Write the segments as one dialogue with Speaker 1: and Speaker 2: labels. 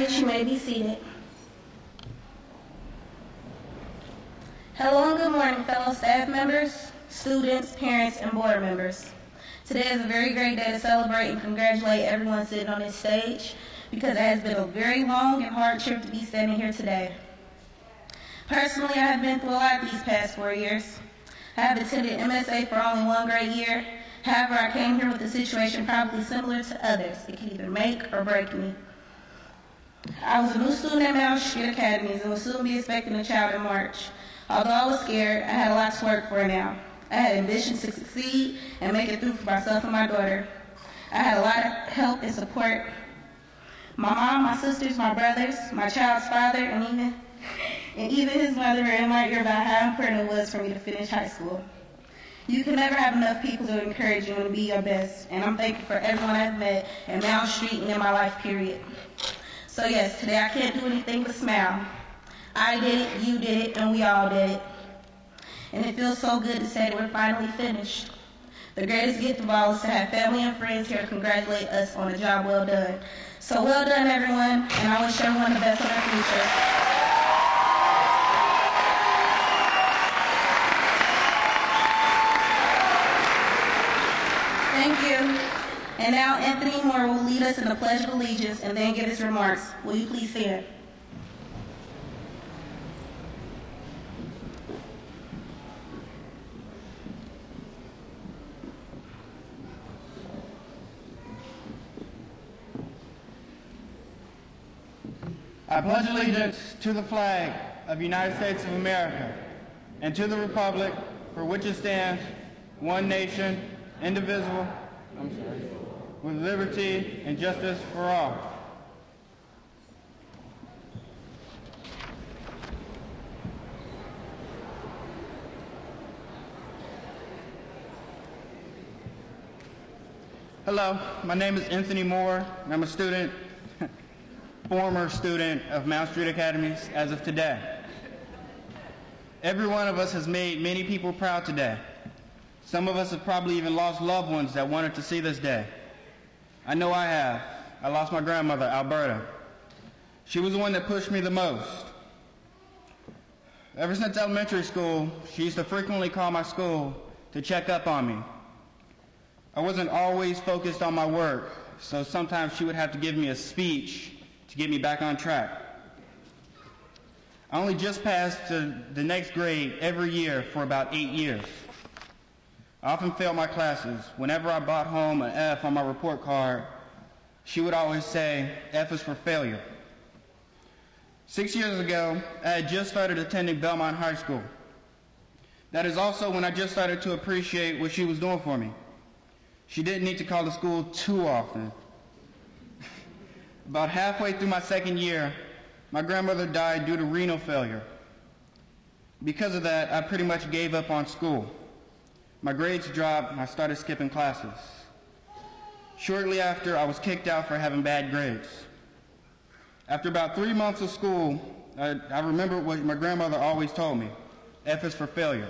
Speaker 1: graduates, you may be seated. Hello and good morning, fellow staff members, students, parents, and board members. Today is a very great day to celebrate and congratulate everyone sitting on this stage because it has been a very long and hard trip to be standing here today. Personally, I have been through a lot these past 4 years. I have attended MSA for only one grade year. However, I came here with a situation probably similar to others. It can either make or break me. I was a new student at Mountain Street Academies and will soon be expecting a child in March. Although I was scared, I had a lot to work for now. I had ambition to succeed and make it through for myself and my daughter. I had a lot of help and support. My mom, my sisters, my brothers, my child's father, and even his mother were in my ear about how important it was for me to finish high school. You can never have enough people to encourage you and to be your best, and I'm thankful for everyone I've met at Mountain Street and in my life, period. So yes, today I can't do anything but smile. I did it, you did it, and we all did it. And it feels so good to say that we're finally finished. The greatest gift of all is to have family and friends here to congratulate us on a job well done. So well done, everyone, and I wish everyone the best in their future. Thank you. And now Anthony Moore will lead us in the Pledge of Allegiance and then give his remarks. Will you please stand?
Speaker 2: I pledge allegiance to the flag of the United States of America and to the republic for which it stands, one nation, indivisible, with liberty and justice for all. Hello, my name is Anthony Moore, and I'm a student, former student of Mountain Street Academies as of today. Every one of us has made many people proud today. Some of us have probably even lost loved ones that wanted to see this day. I know I have. I lost my grandmother, Alberta. She was the one that pushed me the most. Ever since elementary school, she used to frequently call my school to check up on me. I wasn't always focused on my work, so sometimes she would have to give me a speech to get me back on track. I only just passed to the next grade every year for about 8 years. I often failed my classes. Whenever I brought home an F on my report card, she would always say, F is for failure. 6 years ago, I had just started attending Belmont High School. That is also when I just started to appreciate what she was doing for me. She didn't need to call the school too often. About halfway through my second year, my grandmother died due to renal failure. Because of that, I pretty much gave up on school. My grades dropped and I started skipping classes. Shortly after, I was kicked out for having bad grades. After about 3 months of school, I remembered what my grandmother always told me, F is for failure.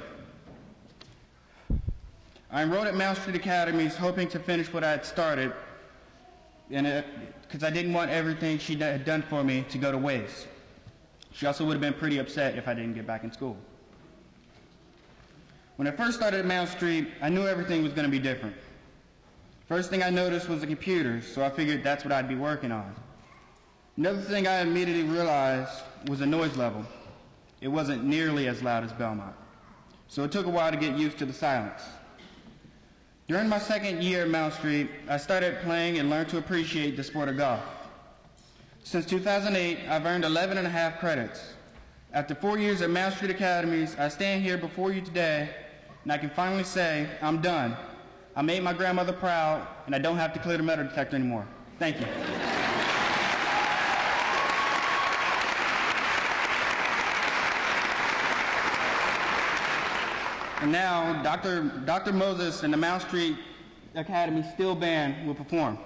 Speaker 2: I enrolled at Mountain Street Academies hoping to finish what I had started, because I didn't want everything she had done for me to go to waste. She also would have been pretty upset if I didn't get back in school. When I first started at Mountain Street, I knew everything was going to be different. First thing I noticed was the computers, so I figured that's what I'd be working on. Another thing I immediately realized was the noise level. It wasn't nearly as loud as Belmont, so it took a while to get used to the silence. During my second year at Mountain Street, I started playing and learned to appreciate the sport of golf. Since 2008, I've earned 11.5 credits. After 4 years at Mountain Street Academies, I stand here before you today, and I can finally say, I'm done. I made my grandmother proud, and I don't have to clear the metal detector anymore. Thank you. And now, Dr. Moses and the Mountain Street Academy Steel Band will perform.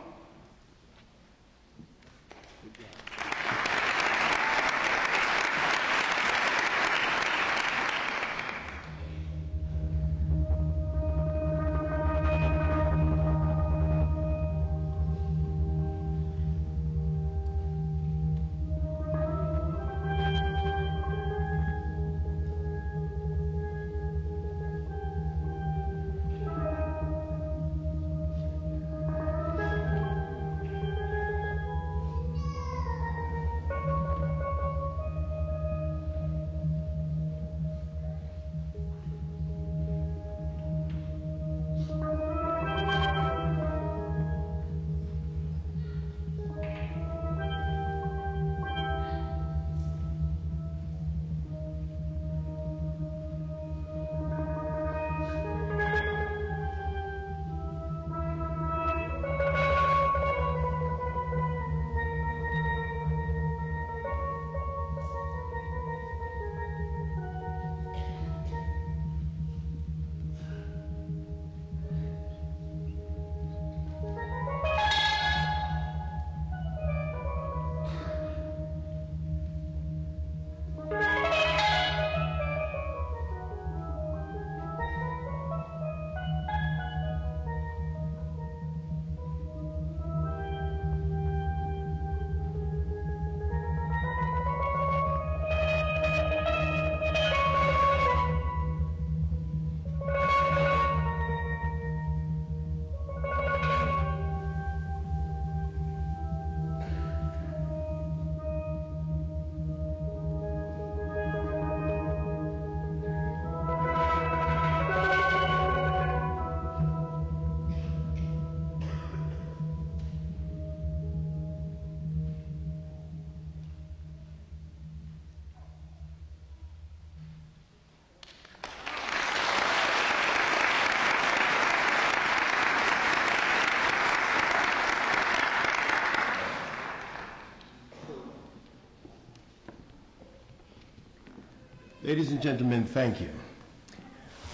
Speaker 3: Ladies and gentlemen, thank you.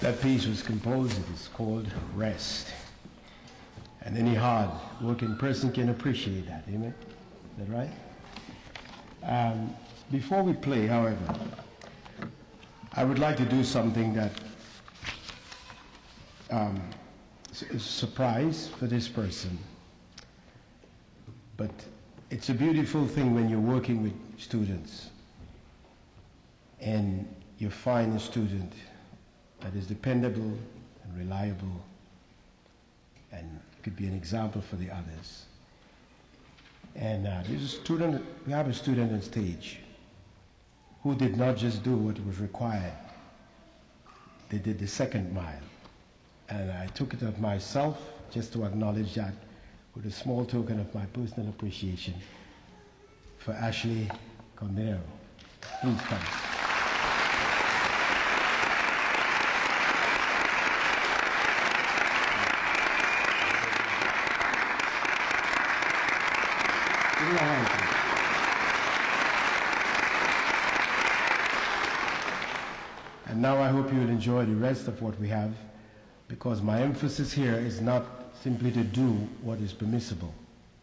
Speaker 3: That piece was composed, it is called Rest. And any hard working person can appreciate that, amen? Is that right? Before we play, however, I would like to do something that is a surprise for this person. But it's a beautiful thing when you're working with students and you find a student that is dependable and reliable and could be an example for the others. And there's a student, we have a student on stage who did not just do what was required, they did the second mile. And I took it upon myself just to acknowledge that with a small token of my personal appreciation for Ashley Condero. Please come. Give me a hand, please. And now I hope you will enjoy the rest of what we have, because my emphasis here is not simply to do what is permissible,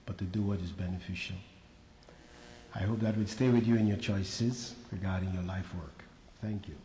Speaker 3: but to do what is beneficial. I hope that will stay with you in your choices regarding your life work. Thank you.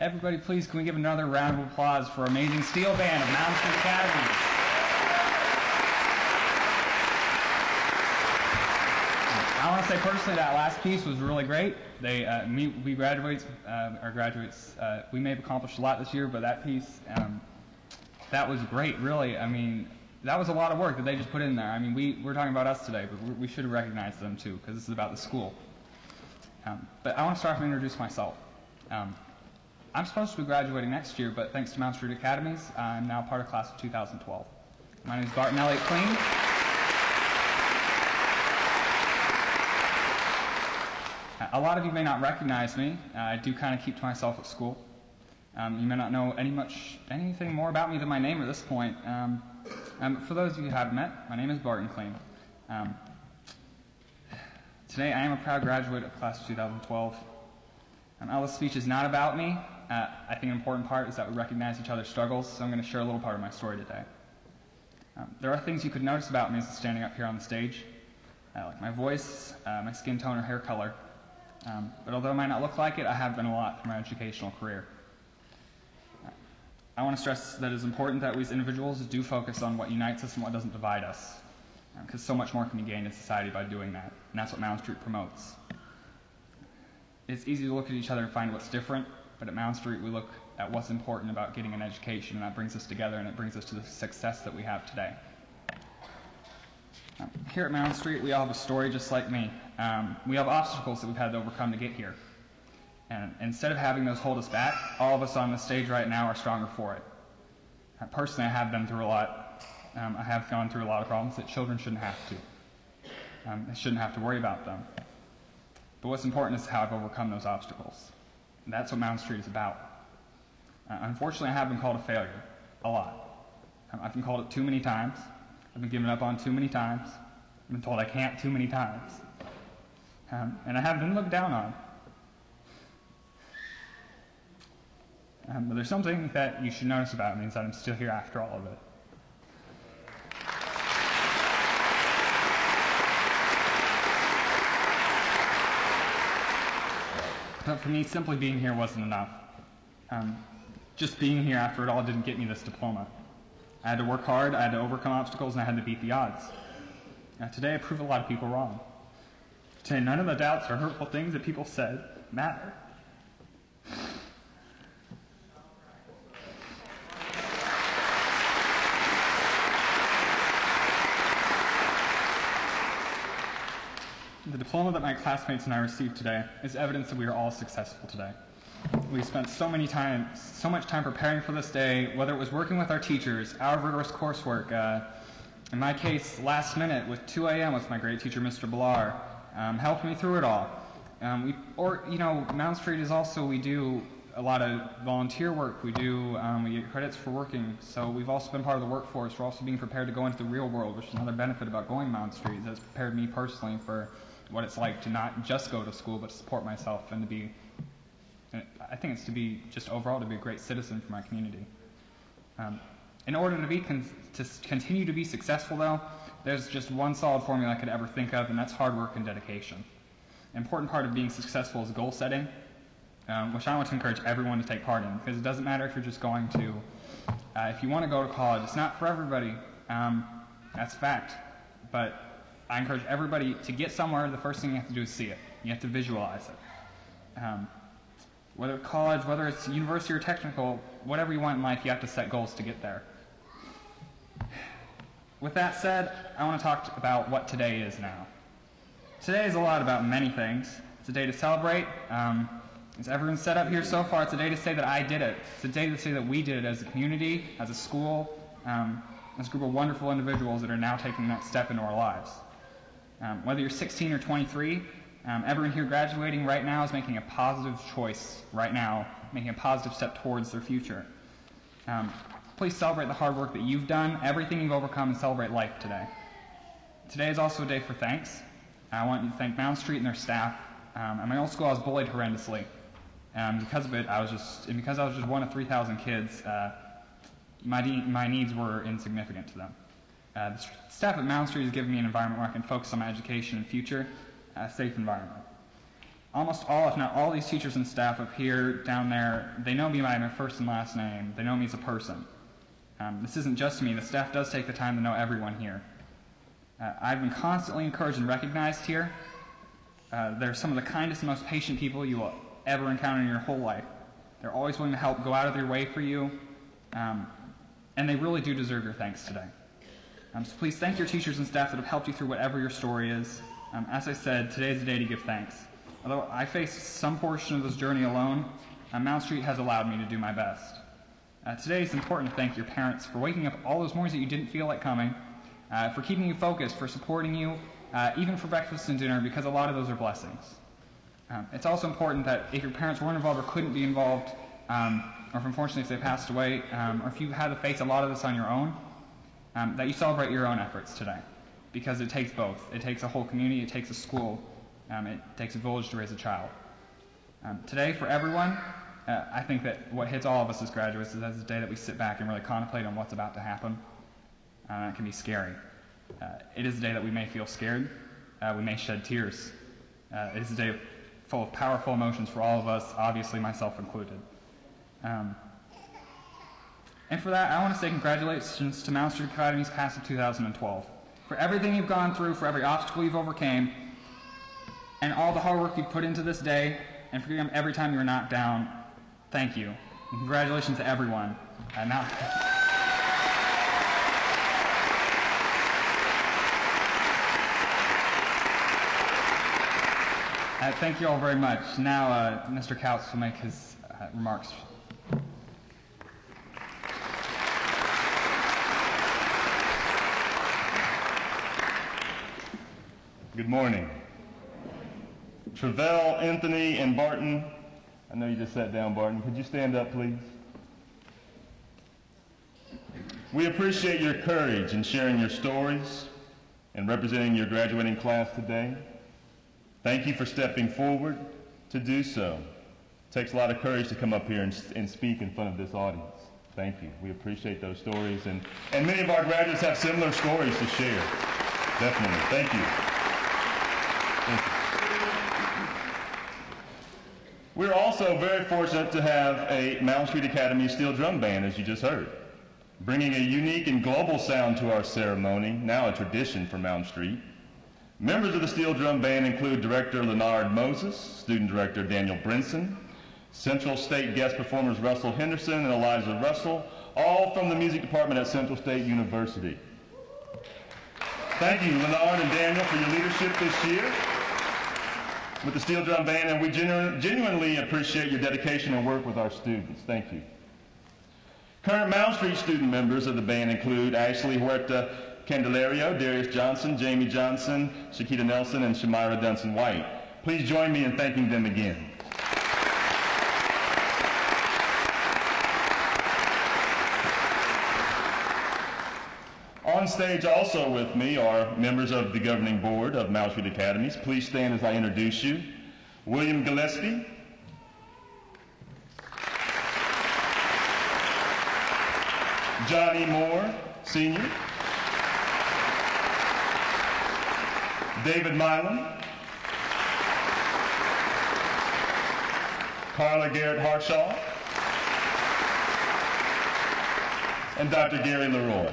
Speaker 4: Everybody, please, can we give another round of applause for amazing steel band of Mountain Street Academy? I want to say personally that last piece was really great. We graduates, we may have accomplished a lot this year, but that piece, that was great, really. I mean, that was a lot of work that they just put in there. I mean, we're talking about us today, but we should recognize them too, because this is about the school. But I want to start off and introduce myself. I'm supposed to be graduating next year, but thanks to Mountain Street Academies, I'm now part of class of 2012. My name is Barton Elliott Clean. A lot of you may not recognize me. I do kind of keep to myself at school. You may not know anything more about me than my name at this point. For those of you who haven't met, my name is Barton Clean. Today I am a proud graduate of class of 2012. Although this speech is not about me, I think an important part is that we recognize each other's struggles, so I'm going to share a little part of my story today. There are things you could notice about me as I'm standing up here on the stage, like my voice, my skin tone or hair color. But although it might not look like it, I have been a lot through my educational career. I want to stress that it is important that we as individuals do focus on what unites us and what doesn't divide us, because so much more can be gained in society by doing that, and that's what Mountain Street promotes. It's easy to look at each other and find what's different, but at Mountain Street we look at what's important about getting an education, and that brings us together and it brings us to the success that we have today. Here at Mountain Street we all have a story just like me. We have obstacles that we've had to overcome to get here. And instead of having those hold us back, all of us on the stage right now are stronger for it. Personally, I have been through a lot. I have gone through a lot of problems that children shouldn't have to. They shouldn't have to worry about them. But what's important is how I've overcome those obstacles. And that's what Mountain Street is about. Unfortunately, I have been called a failure, a lot. I've been called it too many times. I've been given up on too many times. I've been told I can't too many times. And I have been looked down on. But there's something that you should notice about me, is that I'm still here after all of it. But for me, simply being here wasn't enough. Just being here after it all didn't get me this diploma. I had to work hard, I had to overcome obstacles, and I had to beat the odds. Today I proved a lot of people wrong. Today none of the doubts or hurtful things that people said matter. The diploma that my classmates and I received today is evidence that we are all successful today. We spent so much time preparing for this day, whether it was working with our teachers, our rigorous coursework, in my case, last minute with 2 a.m. with my great teacher, Mr. Blar, helped me through it all. Mountain Street is also, we do a lot of volunteer work. We get credits for working, so we've also been part of the workforce. We're also being prepared to go into the real world, which is another benefit about going to Mountain Street. That's prepared me personally for what it's like to not just go to school, but to support myself and to be, I think it's to be just overall to be a great citizen for my community. In order to continue to be successful though, there's just one solid formula I could ever think of, and that's hard work and dedication. An important part of being successful is goal setting, which I want to encourage everyone to take part in, because it doesn't matter if you're just going to, if you want to go to college, it's not for everybody, that's a fact, but I encourage everybody to get somewhere. The first thing you have to do is see it. You have to visualize it. Whether it's college, whether it's university or technical, whatever you want in life, you have to set goals to get there. With that said, I want to talk about what today is now. Today is a lot about many things. It's a day to celebrate. As everyone's set up here so far, it's a day to say that I did it. It's a day to say that we did it as a community, as a school, as a group of wonderful individuals that are now taking that step into our lives. Whether you're 16 or 23, everyone here graduating right now is making a positive choice right now, making a positive step towards their future. Please celebrate the hard work that you've done, everything you've overcome, and celebrate life today. Today is also a day for thanks. I want to thank Mountain Street and their staff. At my old school, I was bullied horrendously. Because of it, because I was just one of 3,000 kids, my needs were insignificant to them. The staff at Mountain Street has given me an environment where I can focus on my education and future, a safe environment. almost all, if not all, these teachers and staff up here, down there, they know me by my first and last name. They know me as a person. This isn't just me. The staff does take the time to know everyone here. I've been constantly encouraged and recognized here. They're some of the kindest and most patient people you will ever encounter in your whole life. They're always willing to help, go out of their way for you, and they really do deserve your thanks today. So please thank your teachers and staff that have helped you through whatever your story is. As I said, today is the day to give thanks. Although I faced some portion of this journey alone, Mound Street has allowed me to do my best. Today it's important to thank your parents for waking up all those mornings that you didn't feel like coming, for keeping you focused, for supporting you, even for breakfast and dinner, because a lot of those are blessings. It's also important that if your parents weren't involved or couldn't be involved, or if unfortunately if they passed away, or if you had to face a lot of this on your own, that you celebrate your own efforts today. Because it takes both. It takes a whole community, it takes a school, it takes a village to raise a child. Today, for everyone, I think that what hits all of us as graduates is that's the day that we sit back and really contemplate on what's about to happen. It can be scary. It is a day that we may feel scared. We may shed tears. It is a day full of powerful emotions for all of us, obviously myself included. And for that, I want to say congratulations to Mound Street Academy's class of 2012. For everything you've gone through, for every obstacle you've overcame, and all the hard work you've put into this day, and for every time you were knocked down, thank you. And congratulations to everyone. Thank you all very much. Now, Mr. Couts will make his remarks.
Speaker 5: Good morning. Travell, Anthony, and Barton. I know you just sat down, Barton. Could you stand up, please? We appreciate your courage in sharing your stories and representing your graduating class today. Thank you for stepping forward to do so. It takes a lot of courage to come up here and speak in front of this audience. Thank you. We appreciate those stories, and many of our graduates have similar stories to share. Definitely. Thank you. Thank you. We're also very fortunate to have a Mound Street Academy steel drum band, as you just heard, bringing a unique and global sound to our ceremony, now a tradition for Mound Street. Members of the steel drum band include Director Leonard Moses, Student Director Daniel Brinson, Central State guest performers Russell Henderson and Eliza Russell, all from the music department at Central State University. Thank you, Leonard and Daniel, for your leadership this year with the steel drum band, and we genuinely appreciate your dedication and work with our students. Thank you. Current Mound Street student members of the band include Ashley Huerta Candelario, Darius Johnson, Jamie Johnson, Shakita Nelson, and Shamira Dunson-White. Please join me in thanking them again. On stage also with me are members of the governing board of Mound Street Academies. Please stand as I introduce you. William Gillespie, Johnny Moore, Sr., David Milam, Carla Garrett Harshaw, and Dr. Gary Leroy.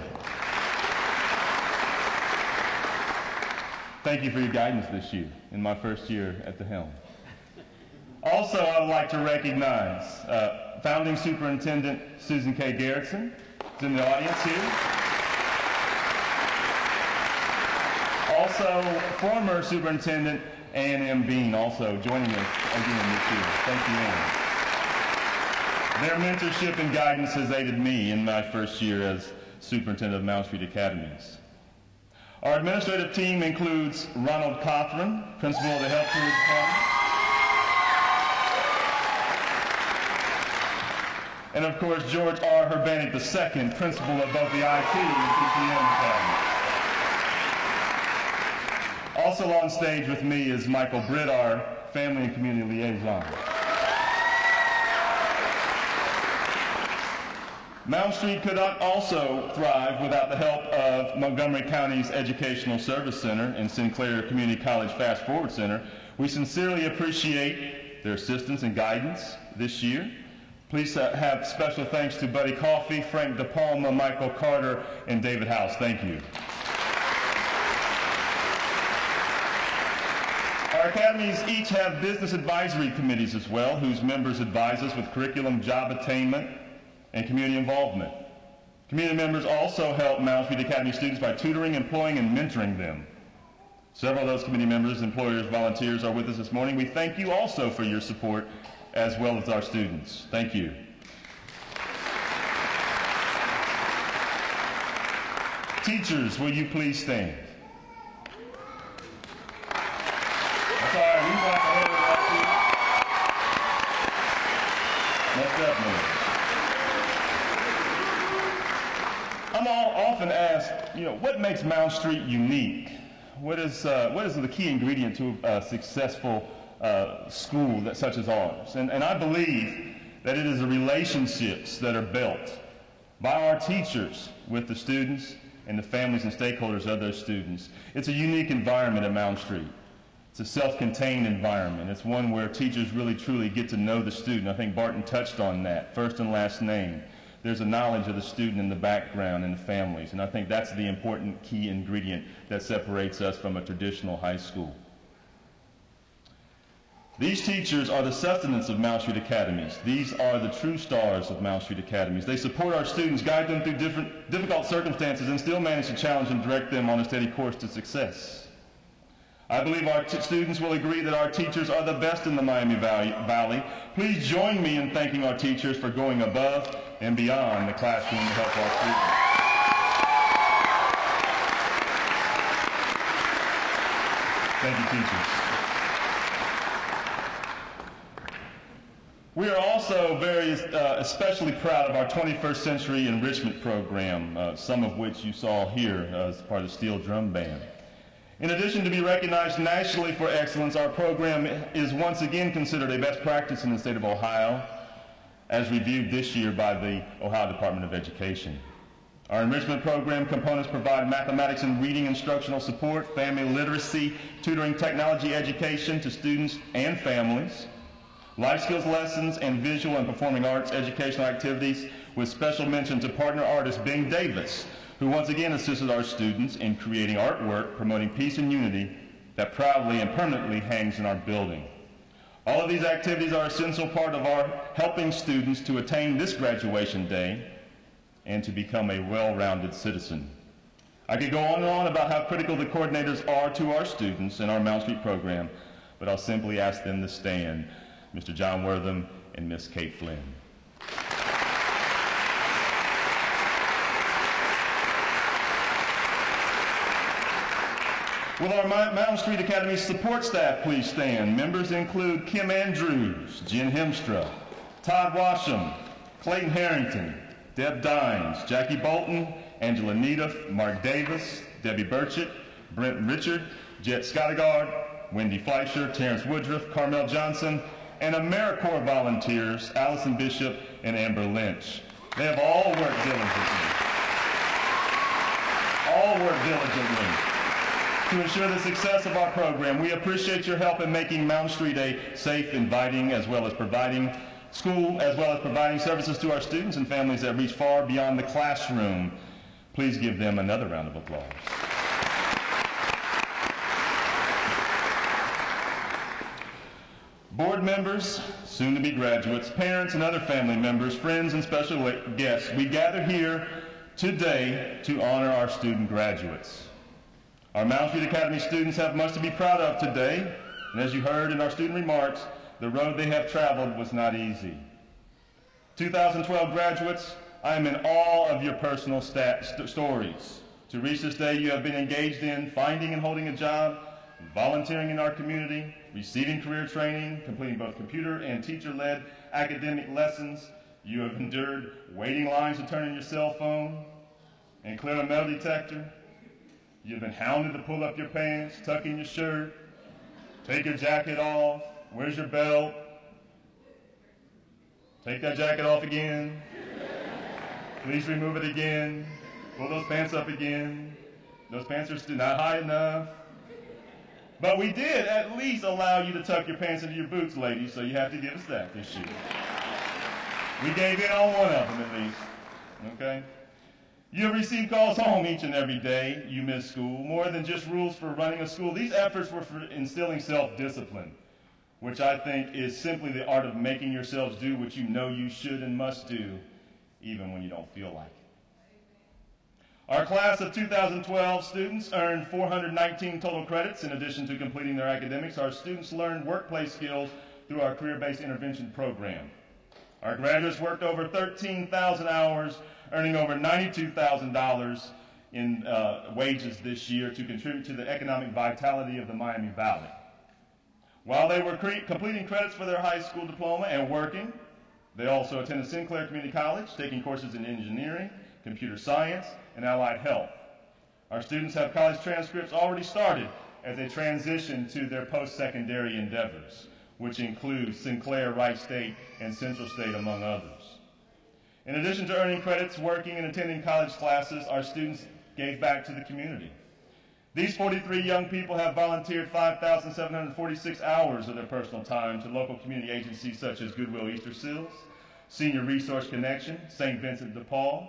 Speaker 5: Thank you for your guidance this year, in my first year at the helm. Also, I would like to recognize founding superintendent Susan K. Garrettson, who's in the audience here. Also, former superintendent Ann M. Bean, also joining us again this year. Thank you, Ann. Their mentorship and guidance has aided me in my first year as superintendent of Mound Street Academies. Our administrative team includes Ronald Cothran, principal of the Health Career Department. And of course, George R. Herbanik II, principal of both the IT and CCM Academy. Also on stage with me is Michael Britt, our family and community liaison. Mound Street could not also thrive without the help of Montgomery County's Educational Service Center and Sinclair Community College Fast Forward Center, We sincerely appreciate their assistance and guidance this year. Please have special thanks to Buddy Coffey, Frank DePalma, Michael Carter, and David House. Thank you. Our academies each have business advisory committees as well, whose members advise us with curriculum, job attainment, and community involvement. Community members also help Mound Street Academy students by tutoring, employing, and mentoring them. Several of those committee members, employers, volunteers are with us this morning. We thank you also for your support, as well as our students. Thank you. Teachers, will you please stand? That's all right. We want to hear that too. Most definitely. I'm often asked, what makes Mound Street unique? What is the key ingredient to a successful school such as ours? And I believe that it is the relationships that are built by our teachers with the students and the families and stakeholders of those students. It's a unique environment at Mound Street. It's a self-contained environment. It's one where teachers really truly get to know the student. I think Barton touched on that, first and last name. There's a knowledge of the student in the background and the families, and I think that's the important key ingredient that separates us from a traditional high school. These teachers are the sustenance of Mound Street Academies. These are the true stars of Mound Street Academies. They support our students, guide them through difficult circumstances, and still manage to challenge and direct them on a steady course to success. I believe our students will agree that our teachers are the best in the Miami Valley. Please join me in thanking our teachers for going above and beyond the classroom to help our students. Thank you, teachers. We are also especially proud of our 21st Century Enrichment Program, some of which you saw here as part of the Steel Drum Band. In addition to be recognized nationally for excellence, our program is once again considered a best practice in the state of Ohio, as reviewed this year by the Ohio Department of Education. Our enrichment program components provide mathematics and reading instructional support, family literacy, tutoring, technology education to students and families, life skills lessons, and visual and performing arts educational activities, with special mention to partner artist Bing Davis, who once again assisted our students in creating artwork promoting peace and unity that proudly and permanently hangs in our building. All of these activities are an essential part of our helping students to attain this graduation day and to become a well-rounded citizen. I could go on and on about how critical the coordinators are to our students in our Mound Street program, but I'll simply ask them to stand, Mr. John Wortham and Miss Kate Flynn. Will our Mound Street Academy support staff please stand? Members include Kim Andrews, Jen Hemstra, Todd Washam, Clayton Harrington, Deb Dines, Jackie Bolton, Angela Needham, Mark Davis, Debbie Burchett, Brent Richard, Jet Scottegard, Wendy Fleischer, Terrence Woodruff, Carmel Johnson, and AmeriCorps volunteers, Allison Bishop and Amber Lynch. They have all worked diligently to ensure the success of our program. We appreciate your help in making Mound Street a safe, inviting, as well as providing services to our students and families that reach far beyond the classroom. Please give them another round of applause. Board members, soon-to-be graduates, parents and other family members, friends and special guests, we gather here today to honor our student graduates. Our Mound Street Academy students have much to be proud of today, and as you heard in our student remarks, the road they have traveled was not easy. 2012 graduates, I am in awe of your personal stories. To reach this day, you have been engaged in finding and holding a job, volunteering in our community, receiving career training, completing both computer and teacher-led academic lessons. You have endured waiting lines to turn in your cell phone and clear a metal detector. You've been hounded to pull up your pants, tuck in your shirt, take your jacket off, where's your belt? Take that jacket off again. Please remove it again. Pull those pants up again. Those pants are still not high enough. But we did at least allow you to tuck your pants into your boots, ladies, so you have to give us that this year. We gave in on one of them at least, okay? You receive calls home each and every day you miss school. More than just rules for running a school, these efforts were for instilling self-discipline, which I think is simply the art of making yourselves do what you know you should and must do, even when you don't feel like it. Our class of 2012 students earned 419 total credits. In addition to completing their academics, our students learned workplace skills through our career-based intervention program. Our graduates worked over 13,000 hours, earning over $92,000 in wages this year to contribute to the economic vitality of the Miami Valley. While they were completing credits for their high school diploma and working, they also attended Sinclair Community College, taking courses in engineering, computer science, and allied health. Our students have college transcripts already started as they transition to their post-secondary endeavors, which include Sinclair, Wright State, and Central State, among others. In addition to earning credits, working, and attending college classes, our students gave back to the community. These 43 young people have volunteered 5,746 hours of their personal time to local community agencies such as Goodwill Easter Seals, Senior Resource Connection, St. Vincent de Paul,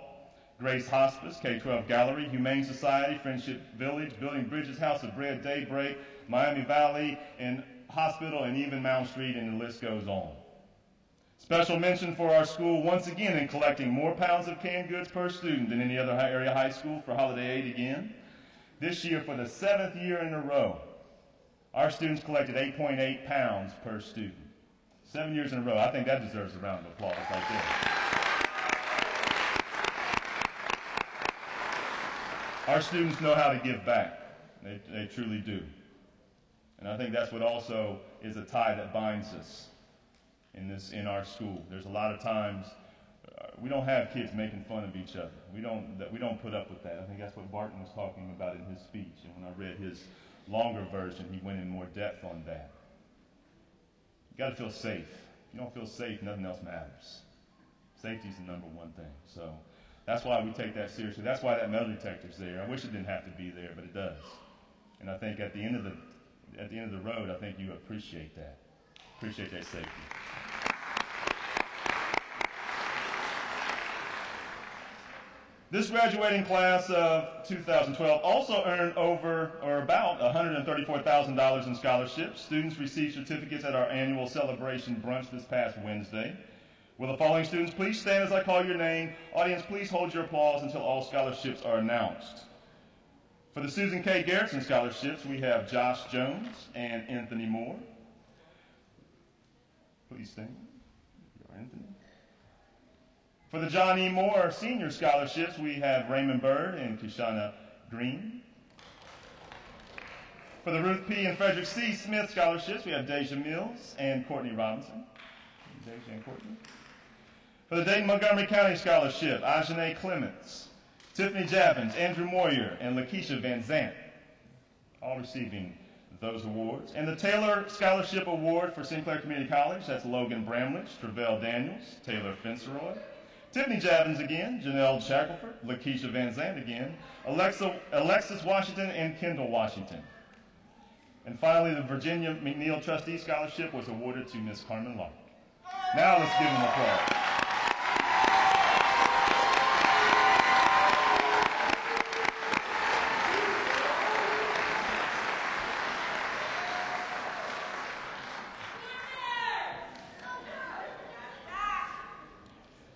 Speaker 5: Grace Hospice, K-12 Gallery, Humane Society, Friendship Village, Building Bridges, House of Bread, Daybreak, Miami Valley, and Hospital, and even Mound Street, and the list goes on. Special mention for our school once again in collecting more pounds of canned goods per student than any other area high school for holiday aid again. This year, for the 7th year in a row, our students collected 8.8 pounds per student. 7 years in a row. I think that deserves a round of applause right there. Our students know how to give back. They truly do. And I think that's what also is a tie that binds us in our school. There's a lot of times we don't have kids making fun of each other. We don't put up with that. I think that's what Barton was talking about in his speech. And when I read his longer version, he went in more depth on that. You got to feel safe. If you don't feel safe, nothing else matters. Safety is the number one thing. So that's why we take that seriously. That's why that metal detector's there. I wish it didn't have to be there, but it does. And I think at the end of the road, I think you appreciate that. Appreciate that safety. This graduating class of 2012 also earned about $134,000 in scholarships. Students received certificates at our annual celebration brunch this past Wednesday. Will the following students please stand as I call your name? Audience, please hold your applause until all scholarships are announced. For the Susan K. Garrison scholarships, we have Josh Jones and Anthony Moore. Please stand. Anthony. For the John E. Moore Senior Scholarships, we have Raymond Bird and Kishana Green. For the Ruth P. and Frederick C. Smith Scholarships, we have Deja Mills and Courtney Robinson. Deja and Courtney. For the Dayton Montgomery County Scholarship, Ajane Clements, Tiffany Javins, Andrew Moyer, and Lakeisha Van Zant, all receiving those awards. And the Taylor Scholarship Award for Sinclair Community College, that's Logan Bramlage, Travell Daniels, Taylor Finceroy, Tiffany Javins again, Janelle Shackelford, Lakeisha Van Zandt again, Alexis Washington, and Kendall Washington. And finally, the Virginia McNeil Trustee Scholarship was awarded to Miss Carmen Lark. Now let's give them applause.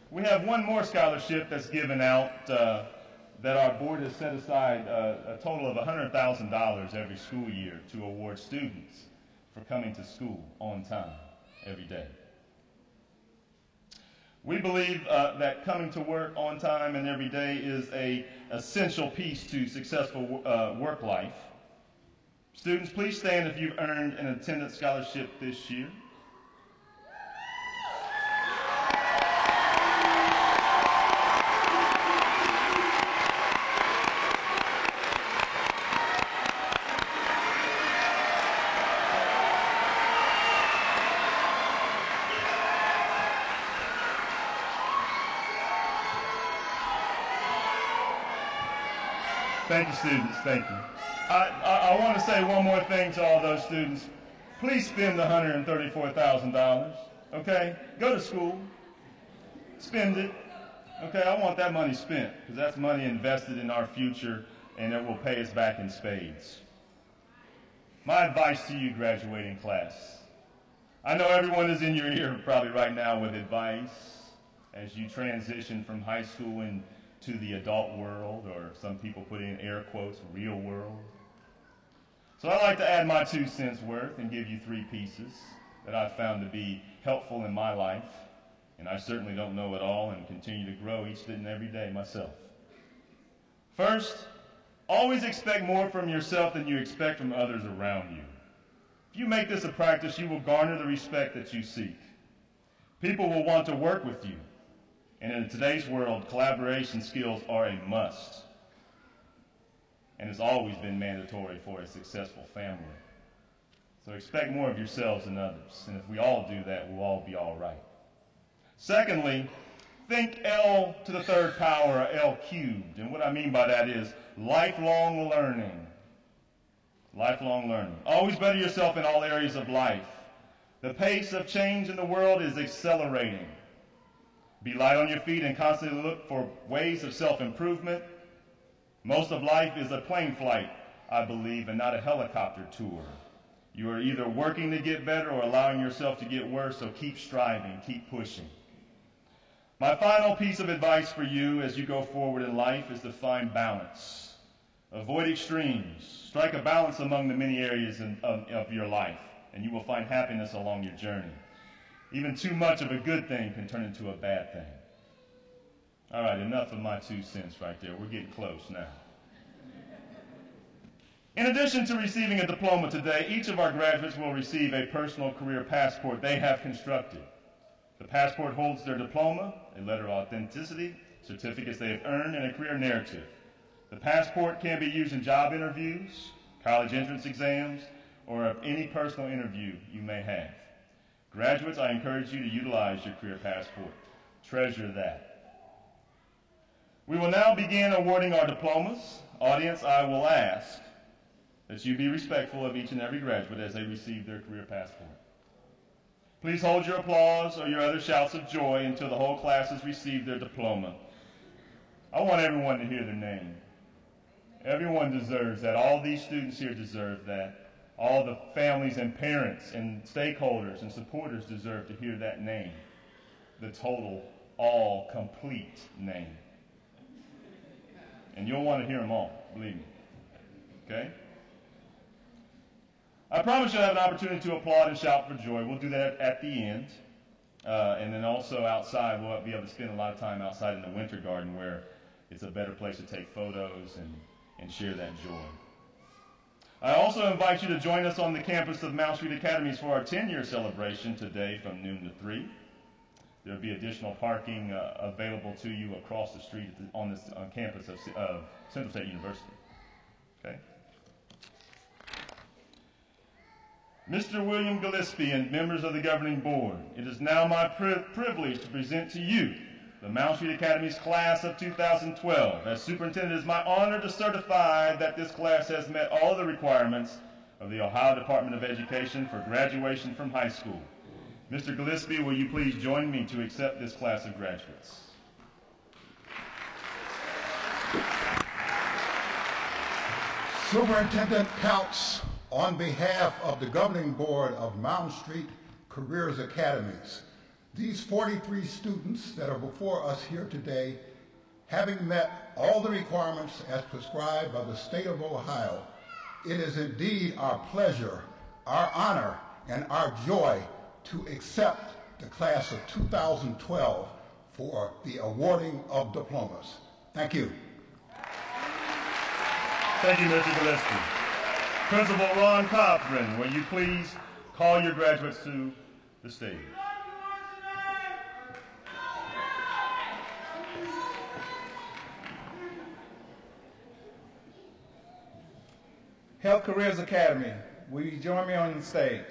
Speaker 5: We have one more scholarship that's given out that our board has set aside a total of $100,000 every school year to award students for coming to school on time every day. We believe that coming to work on time and every day is an essential piece to successful work life. Students, please stand if you've earned an attendance scholarship this year. Thank you, students. Thank you. I want to say one more thing to all those students. Please spend the $134,000, okay? Go to school, spend it, okay? I want that money spent because that's money invested in our future and it will pay us back in spades. My advice to you, graduating class. I know everyone is in your ear probably right now with advice as you transition from high school into the adult world, or some people put in air quotes, real world. So I'd like to add my 2 cents worth and give you 3 pieces that I've found to be helpful in my life. And I certainly don't know it all and continue to grow each and every day myself. First, always expect more from yourself than you expect from others around you. If you make this a practice, you will garner the respect that you seek. People will want to work with you. And in today's world, collaboration skills are a must. And it's always been mandatory for a successful family. So expect more of yourselves than others. And if we all do that, we'll all be all right. Secondly, think L to the third power, or L cubed. And what I mean by that is lifelong learning. Lifelong learning. Always better yourself in all areas of life. The pace of change in the world is accelerating. Be light on your feet and constantly look for ways of self-improvement. Most of life is a plane flight, I believe, and not a helicopter tour. You are either working to get better or allowing yourself to get worse, so keep striving, keep pushing. My final piece of advice for you as you go forward in life is to find balance. Avoid extremes. Strike a balance among the many areas of your life, and you will find happiness along your journey. Even too much of a good thing can turn into a bad thing. All right, enough of my 2 cents right there. We're getting close now. In addition to receiving a diploma today, each of our graduates will receive a personal career passport they have constructed. The passport holds their diploma, a letter of authenticity, certificates they have earned, and a career narrative. The passport can be used in job interviews, college entrance exams, or any personal interview you may have. Graduates, I encourage you to utilize your career passport. Treasure that. We will now begin awarding our diplomas. Audience, I will ask that you be respectful of each and every graduate as they receive their career passport. Please hold your applause or your other shouts of joy until the whole class has received their diploma. I want everyone to hear their name. Everyone deserves that. All these students here deserve that. All the families and parents and stakeholders and supporters deserve to hear that name. The total, all, complete name. And you'll want to hear them all, believe me. Okay? I promise you'll have an opportunity to applaud and shout for joy. We'll do that at the end. And then also outside, we'll be able to spend a lot of time outside in the Winter Garden where it's a better place to take photos and share that joy. I also invite you to join us on the campus of Mounts Street Academies for our 10-year celebration today from noon to 3. There will be additional parking available to you across the street on campus of Central State University. Okay? Mr. William Gillespie and members of the governing board, it is now my privilege to present to you the Mounts Street Academy's class of 2012. As superintendent, it is my honor to certify that this class has met all of the requirements of the Ohio Department of Education for graduation from high school. Mr. Gillespie, will you please join me to accept this class of graduates?
Speaker 6: Superintendent Counts, on behalf of the governing board of Mountain Street Careers Academies, these 43 students that are before us here today, having met all the requirements as prescribed by the state of Ohio, it is indeed our pleasure, our honor, and our joy to accept the class of 2012 for the awarding of diplomas. Thank you.
Speaker 5: Thank you, Mr. Gillespie. Principal Ron Cothran, will you please call your graduates to the stage?
Speaker 7: Health Careers Academy, will you join me on the stage?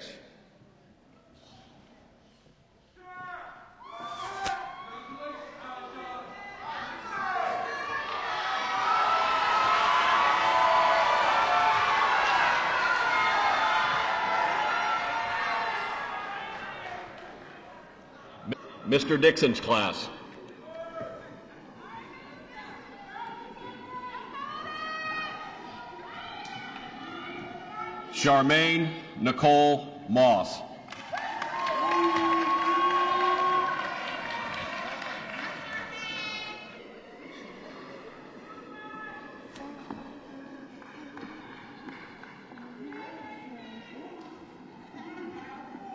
Speaker 8: Mr. Dixon's class. Charmaine Nicole Moss.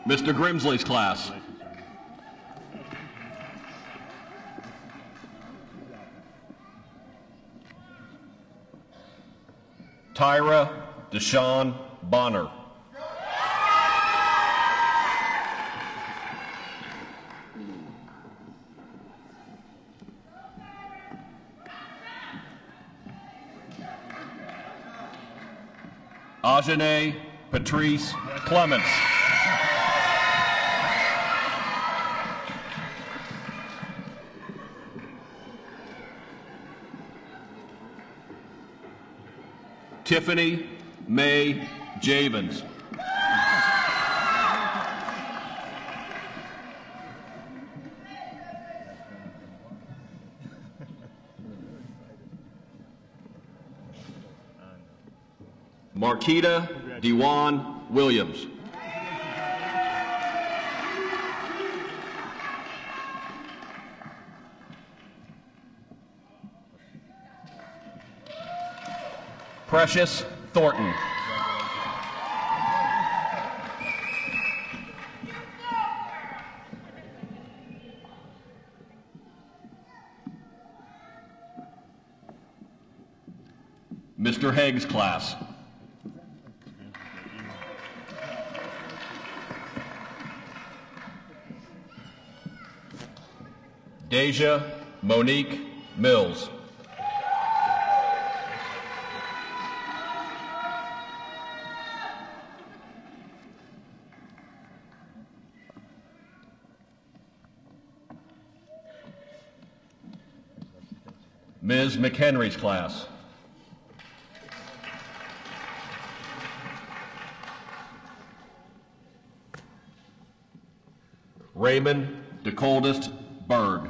Speaker 8: Mr. Grimsley's class. Tyra Deshawn Bonner. Ajane Patrice Clements. Tiffany Mae Javens. Marquita Dewan Williams. Precious Thornton. Mr. Haig's class. Deja Monique Mills. Ms. McHenry's class. Raymond DeColdest Berg.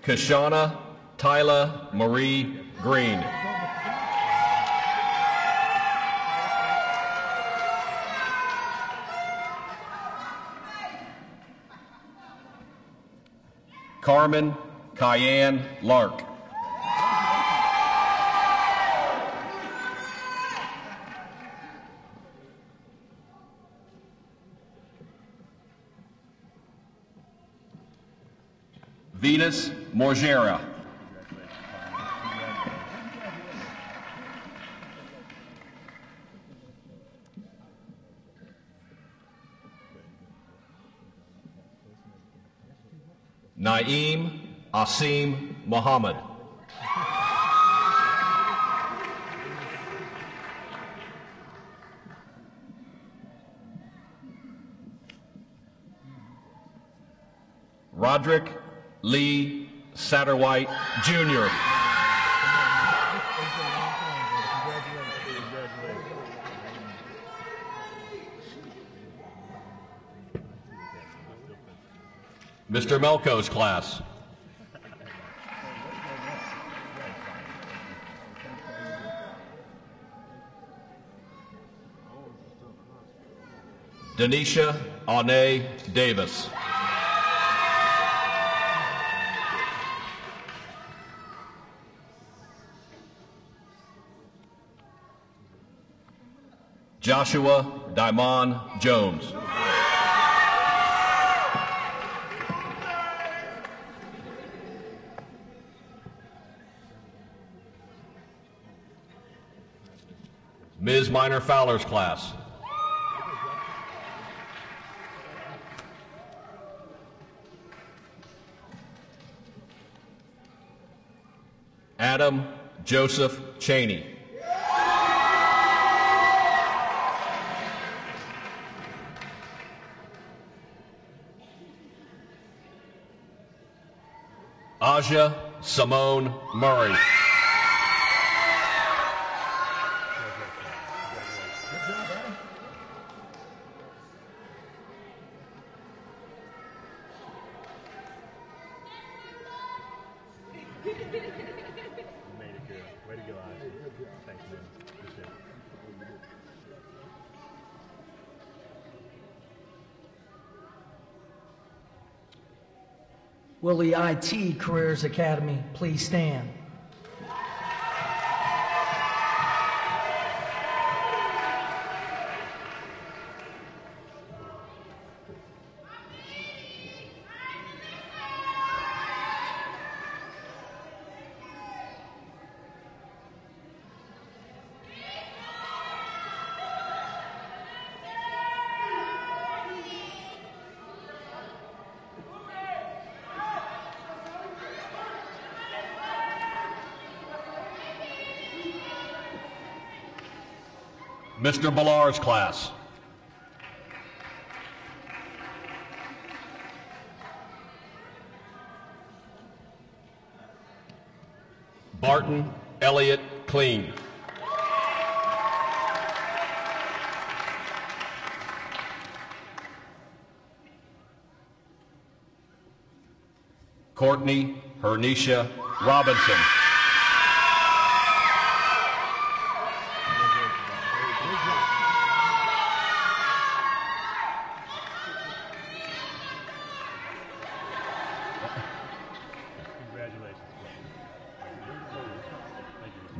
Speaker 8: Kashana Tyla Marie Green. Carmen Cayenne Lark. Venus Morgera. Naeem Asim Muhammad. Roderick Lee Satterwhite, Jr. Mr. Melko's class. Denisha Aune Davis. Joshua Daimon Jones. Ms. Minor Fowler's class. Adam Joseph Cheney. Aja Simone Murray.
Speaker 9: made it good. Way to go, Isaac. Thanks, man. Appreciate it.
Speaker 10: Will the IT Careers Academy please stand?
Speaker 8: Mr. Ballar's class. Barton Elliott Clean. Courtney Hernisha Robinson.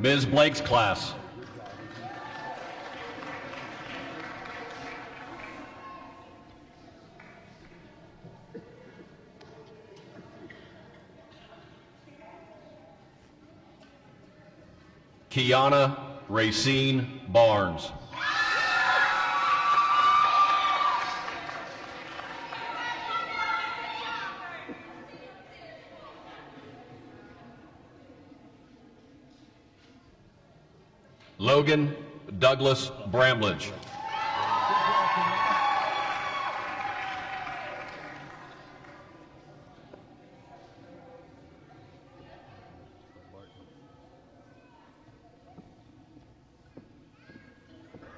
Speaker 8: Ms. Blake's class. Kiana Racine Barnes. Logan Douglas Bramlage.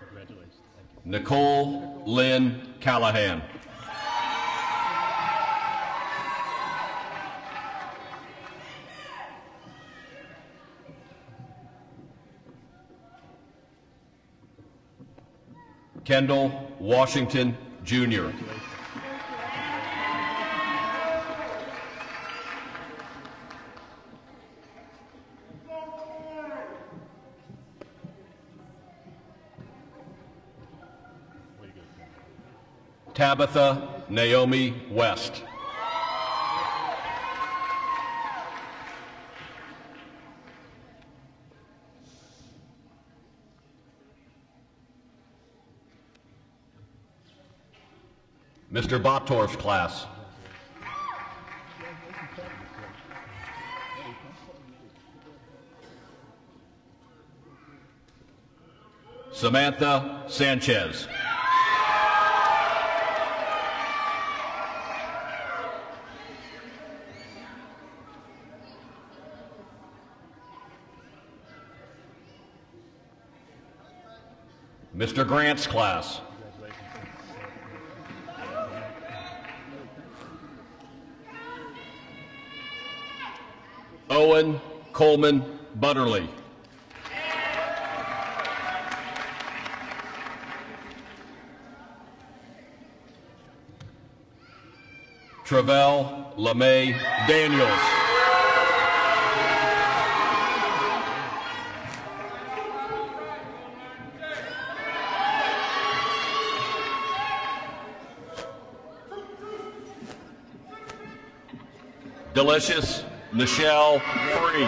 Speaker 9: Congratulations. Thank you.
Speaker 8: Nicole Lynn Callahan. Kendall Washington, Jr. Tabitha Naomi West. Mr. Bottorff's class. Samantha Sanchez. Mr. Grant's class. Owen Coleman Butterly. Travell LeMay Daniels. Delicious Michelle Free.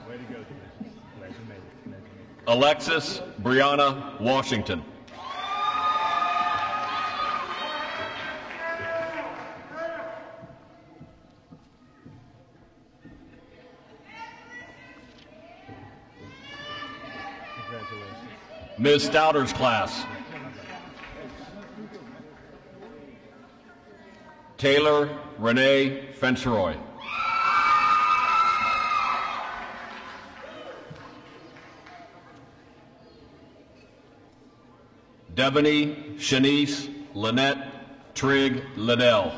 Speaker 9: Way to go, Delicious. Glad you made it. Glad you made it.
Speaker 8: Alexis Brianna Washington.
Speaker 9: Congratulations.
Speaker 8: Ms. Stouter's class. Taylor Renee Fenceroy. Devaney Shanice Lynette Trigg Liddell.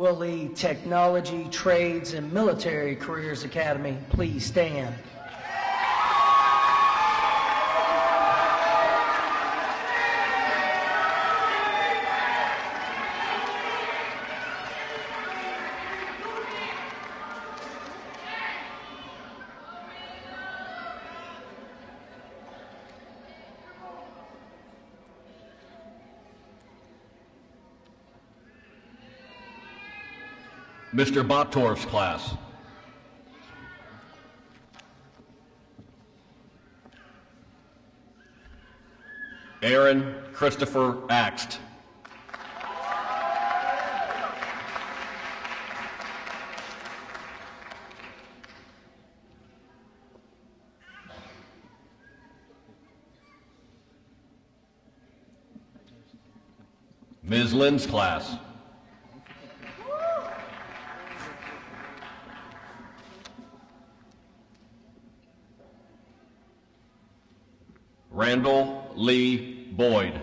Speaker 10: Will the Technology, Trades, and Military Careers Academy please stand?
Speaker 8: Mr. Bottorff's class. Aaron Christopher Axt. Ms. Lynn's class. Randall Lee Boyd.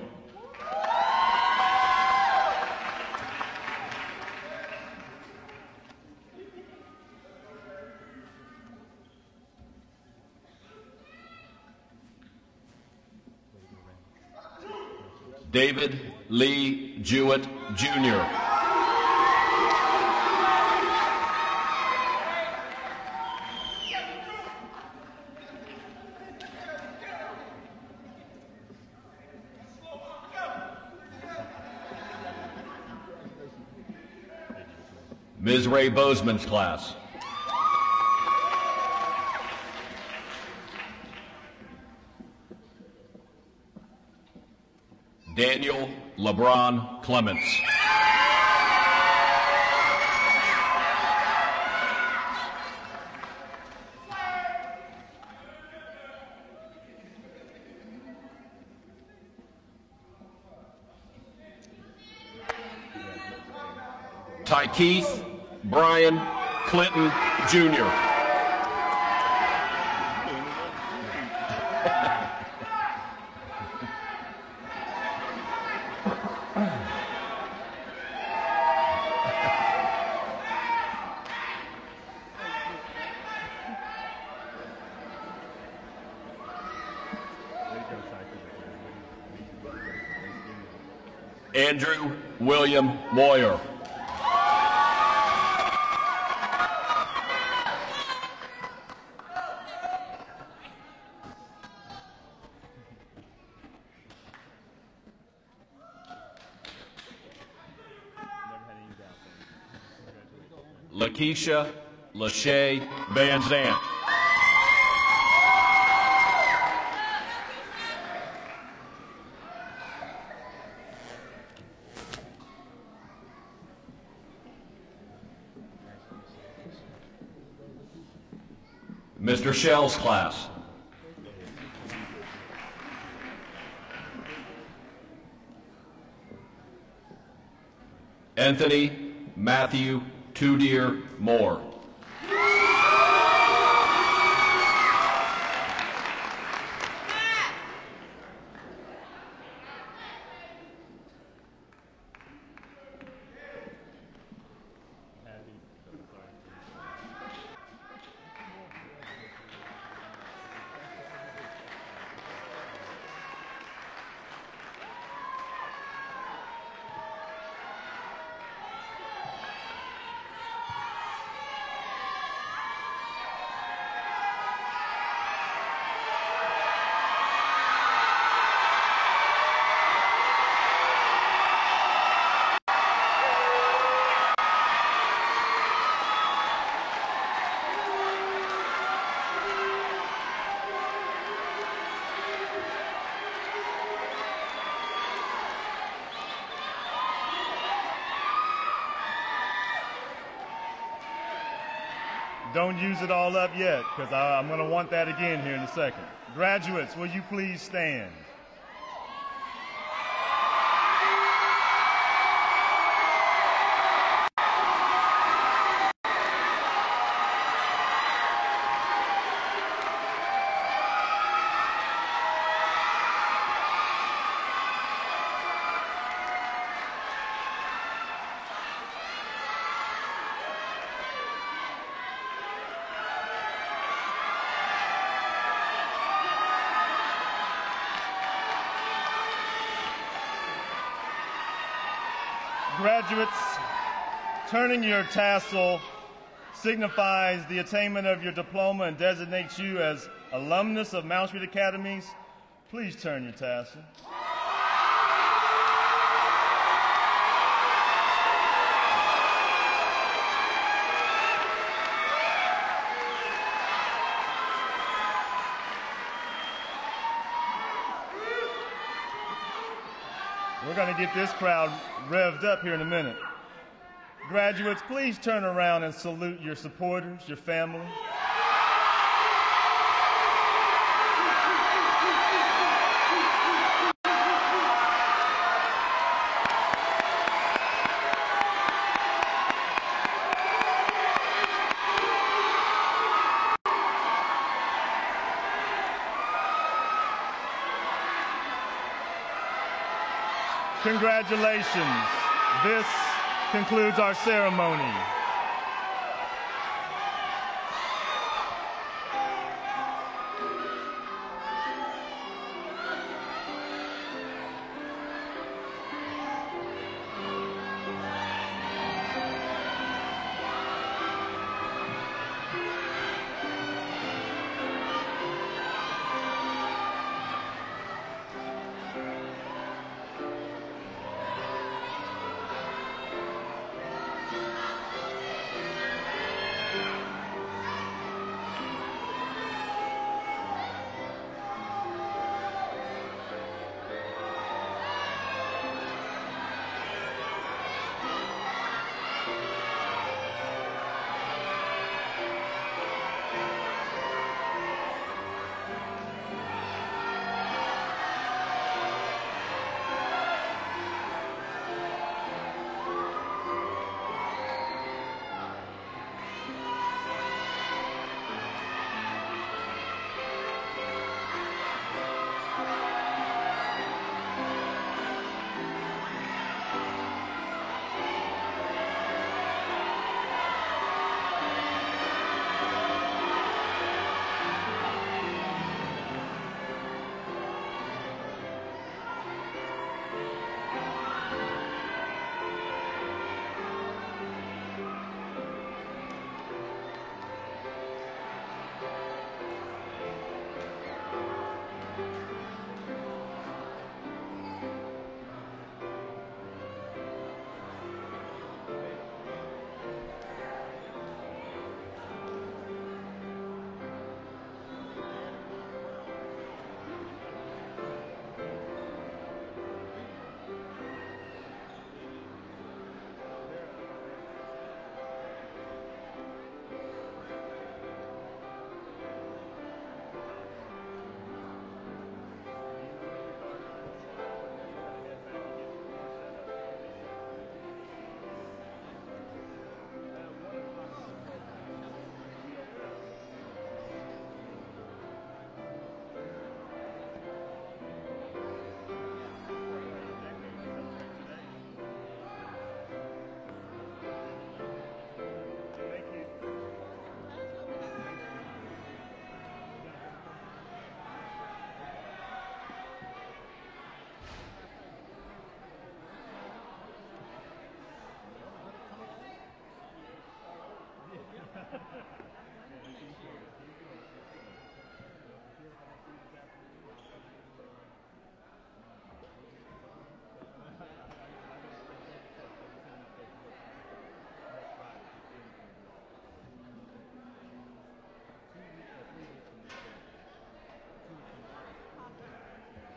Speaker 8: David Lee Jewett, Jr. Ms. Ray Bozeman's class. Daniel LeBron Clements. Keith Brian Clinton, Jr. Andrew William Moyer. Lakeisha Lachey Van Zant. Mr. Shell's class. Anthony Matthew Tudier Moore.
Speaker 5: don't use it all up yet, because I'm going to want that again here in a second. Graduates, will you please stand? Graduates, turning your tassel signifies the attainment of your diploma and designates you as alumnus of Mountain Street Academies. Please turn your tassel. We're going to get this crowd revved up here in a minute. Graduates, please turn around and salute your supporters, your family. Congratulations. This concludes our ceremony.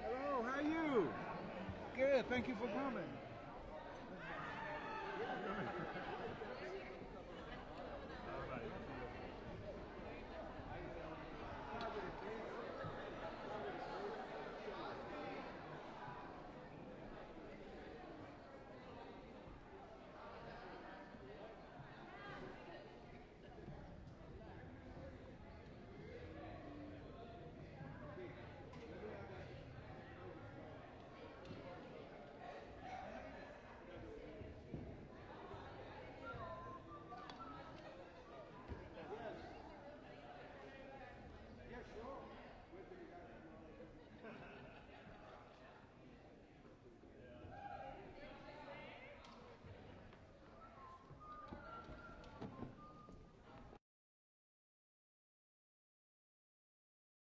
Speaker 7: Hello, how are you? Good, thank you for coming.